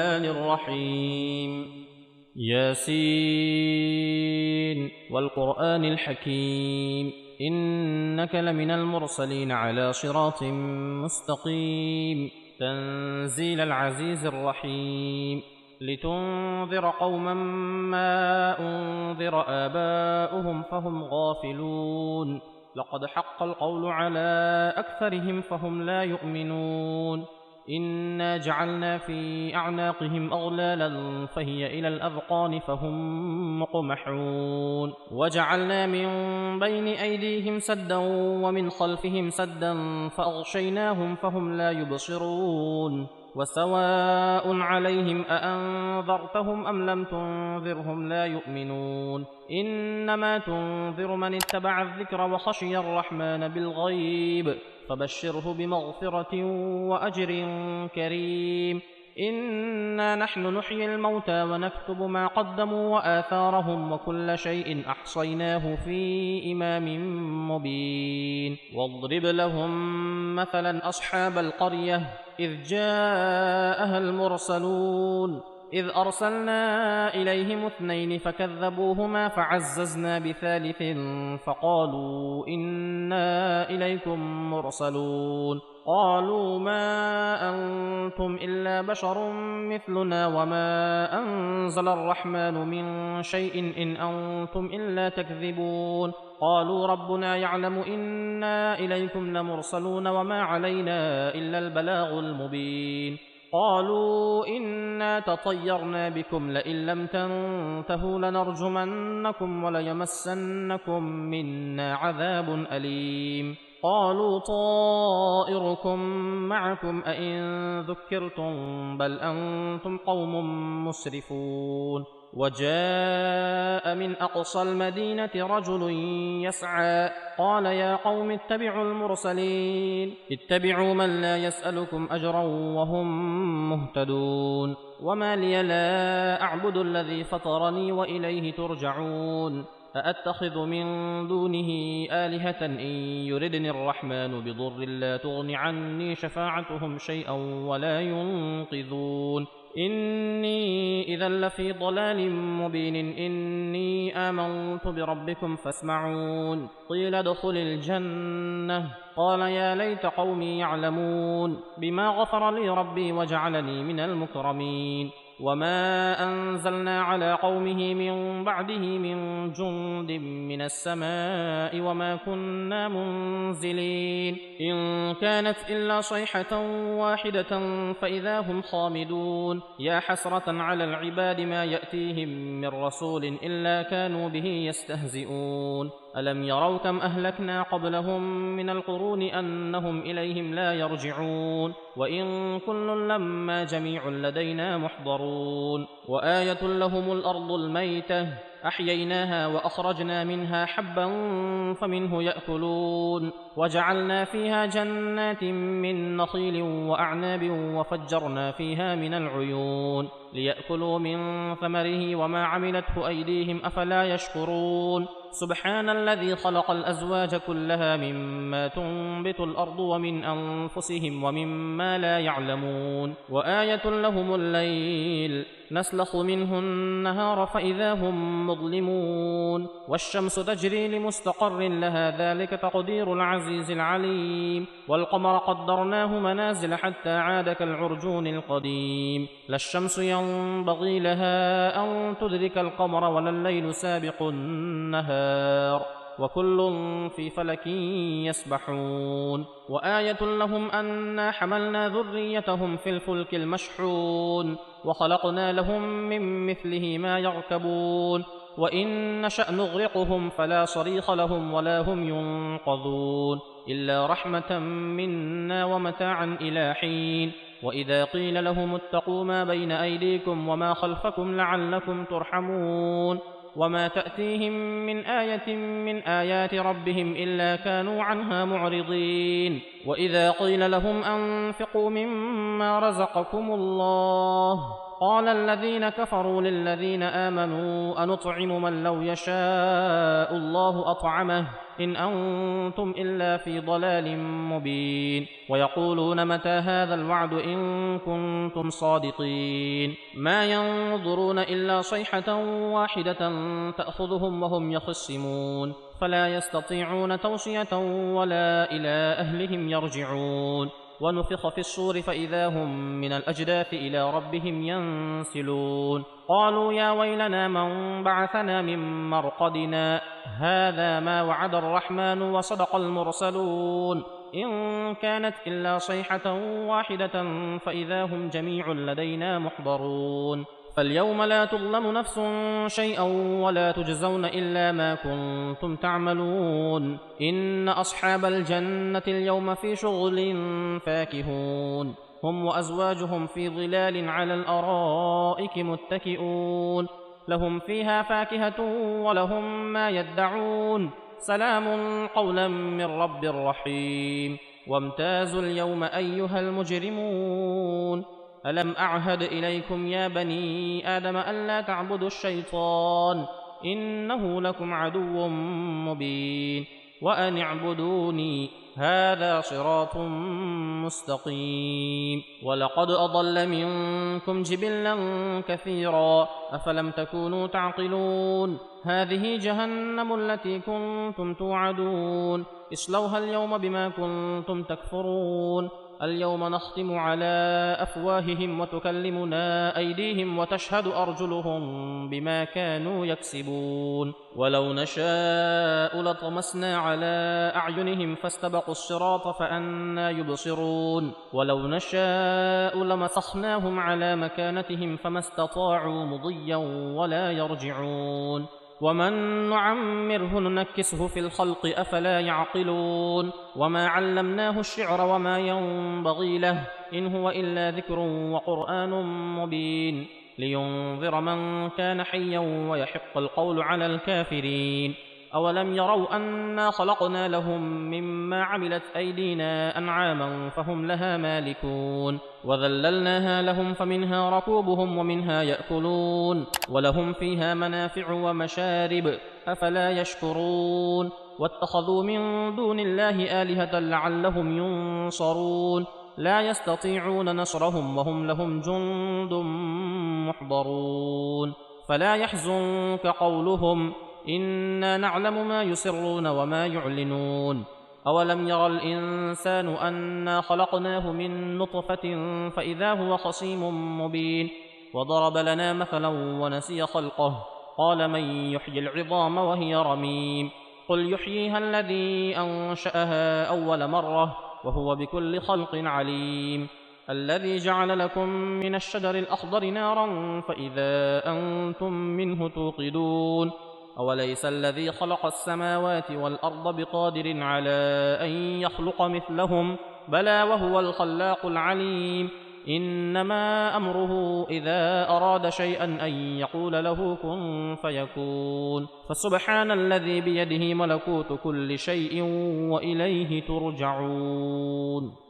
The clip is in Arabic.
الرحيم ياسين والقرآن الحكيم إنك لمن المرسلين على صراط مستقيم تنزيل العزيز الرحيم لتنذر قوما ما أنذر آباؤهم فهم غافلون لقد حق القول على أكثرهم فهم لا يؤمنون إنا جعلنا في أعناقهم أغلالا فهي إلى الأذقان فهم مقمحون وجعلنا من بين أيديهم سدا ومن خلفهم سدا فأغشيناهم فهم لا يبصرون وسواء عليهم أأنذرتهم أم لم تنذرهم لا يؤمنون إنما تنذر من اتبع الذكر وخشي الرحمن بالغيب فبشره بمغفرة وأجر كريم إنا نحن نحيي الموتى ونكتب ما قدموا وآثارهم وكل شيء أحصيناه في إمام مبين واضرب لهم مثلا أصحاب القرية إذ جاءها المرسلون إذ أرسلنا إليهم 2 فكذبوهما فعززنا ب3 فقالوا إنا إليكم مرسلون قالوا ما أنتم إلا بشر مثلنا وما أنزل الرحمن من شيء إن أنتم إلا تكذبون قالوا ربنا يعلم إنا إليكم لمرسلون وما علينا إلا البلاغ المبين قالوا إنا تطيرنا بكم لئن لم تنتهوا لنرجمنكم وليمسنكم منا عذاب أليم قالوا طائركم معكم أئن ذكرتم بل أنتم قوم مسرفون وجاء من أقصى المدينة رجل يسعى قال يا قوم اتبعوا المرسلين اتبعوا من لا يسألكم أجرا وهم مهتدون وما لي لا أعبد الذي فطرني وإليه ترجعون أأتخذ من دونه آلهة إن يردني الرحمن بضر لا تغن عني شفاعتهم شيئا ولا ينقذون إني إذا لفي ضلال مبين إني آمنت بربكم فاسمعون قيل ادخل الجنة قال يا ليت قومي يعلمون بما غفر لي ربي وجعلني من المكرمين وما أنزلنا على قومه من بعده من جند من السماء وما كنا منزلين إن كانت إلا صيحة واحدة فإذا هم خامدون يا حسرة على العباد ما يأتيهم من رسول إلا كانوا به يستهزئون ألم يروا كم أهلكنا قبلهم من القرون أنهم إليهم لا يرجعون وإن كل لما جميع لدينا محضرون وآية لهم الأرض الميتة أحييناها وأخرجنا منها حبا فمنه يأكلون وجعلنا فيها جنات من نخيل وأعناب وفجرنا فيها من العيون ليأكلوا من ثمره وما عملته أيديهم أفلا يشكرون سبحان الذي خلق الأزواج كلها مما تنبت الأرض ومن أنفسهم ومما لا يعلمون وآية لهم الليل نسلخ منه النهار فإذا هم مظلمون والشمس تجري لمستقر لها ذلك تقدير العزيز العليم والقمر قدرناه منازل حتى عاد كالعرجون القديم لا الشمس ينبغي لها أن تدرك القمر ولا الليل سابق النهار وكل في فلك يسبحون وآية لهم أنا حملنا ذريتهم في الفلك المشحون وخلقنا لهم من مثله ما يركبون وإن نشأ نغرقهم فلا صريخ لهم ولا هم ينقذون إلا رحمة منا ومتاعا إلى حين وإذا قيل لهم اتقوا ما بين أيديكم وما خلفكم لعلكم ترحمون وما تأتيهم من آية من آيات ربهم إلا كانوا عنها معرضين وإذا قيل لهم أنفقوا مما رزقكم الله قال الذين كفروا للذين آمنوا أنطعم من لو يشاء الله أطعمه إن أنتم إلا في ضلال مبين ويقولون متى هذا الوعد إن كنتم صادقين ما ينظرون إلا صيحة واحدة تأخذهم وهم يخصمون فلا يستطيعون توصية ولا إلى أهلهم يرجعون ونفخ في الصور فإذا هم من الأجداث إلى ربهم ينسلون قالوا يا ويلنا من بعثنا من مرقدنا هذا ما وعد الرحمن وصدق المرسلون إن كانت إلا صيحة واحدة فإذا هم جميع لدينا محضرون فاليوم لا تظلم نفس شيئا ولا تجزون إلا ما كنتم تعملون إن أصحاب الجنة اليوم في شغل فاكهون هم وأزواجهم في ظلال على الأرائك متكئون لهم فيها فاكهة ولهم ما يدعون سلام قولا من رب رحيم وامتازوا اليوم أيها المجرمون ألم أعهد إليكم يا بني آدم ألا تعبدوا الشيطان إنه لكم عدو مبين وأن اعبدوني هذا صراط مستقيم ولقد أضل منكم جبلا كثيرا أفلم تكونوا تعقلون هذه جهنم التي كنتم توعدون اصلوها اليوم بما كنتم تكفرون اليوم نختم على أفواههم وتكلمنا أيديهم وتشهد أرجلهم بما كانوا يكسبون ولو نشاء لطمسنا على أعينهم فاستبقوا الصراط فأنى يبصرون ولو نشاء لمسخناهم على مكانتهم فما استطاعوا مضيا ولا يرجعون ومن نعمره ننكسه في الخلق أفلا يعقلون وما علمناه الشعر وما ينبغي له إن هو إلا ذكر وقرآن مبين لينذر من كان حيا ويحق القول على الكافرين أولم يروا أنا خلقنا لهم مما عملت أيدينا أنعاما فهم لها مالكون وذللناها لهم فمنها ركوبهم ومنها يأكلون ولهم فيها منافع ومشارب أفلا يشكرون واتخذوا من دون الله آلهة لعلهم ينصرون لا يستطيعون نصرهم وهم لهم جند محضرون فلا يحزنك قولهم إنا نعلم ما يسرون وما يعلنون أولم يرى الإنسان أنا خلقناه من نطفة فإذا هو خصيم مبين وضرب لنا مثلا ونسي خلقه قال من يحيي العظام وهي رميم قل يحييها الذي أنشأها أول مرة وهو بكل خلق عليم الذي جعل لكم من الشجر الأخضر نارا فإذا أنتم منه توقدون أوليس الذي خلق السماوات والأرض بقادر على أن يخلق مثلهم بلى وهو الخلاق العليم إنما أمره إذا أراد شيئا أن يقول له كن فيكون فسبحان الذي بيده ملكوت كل شيء وإليه ترجعون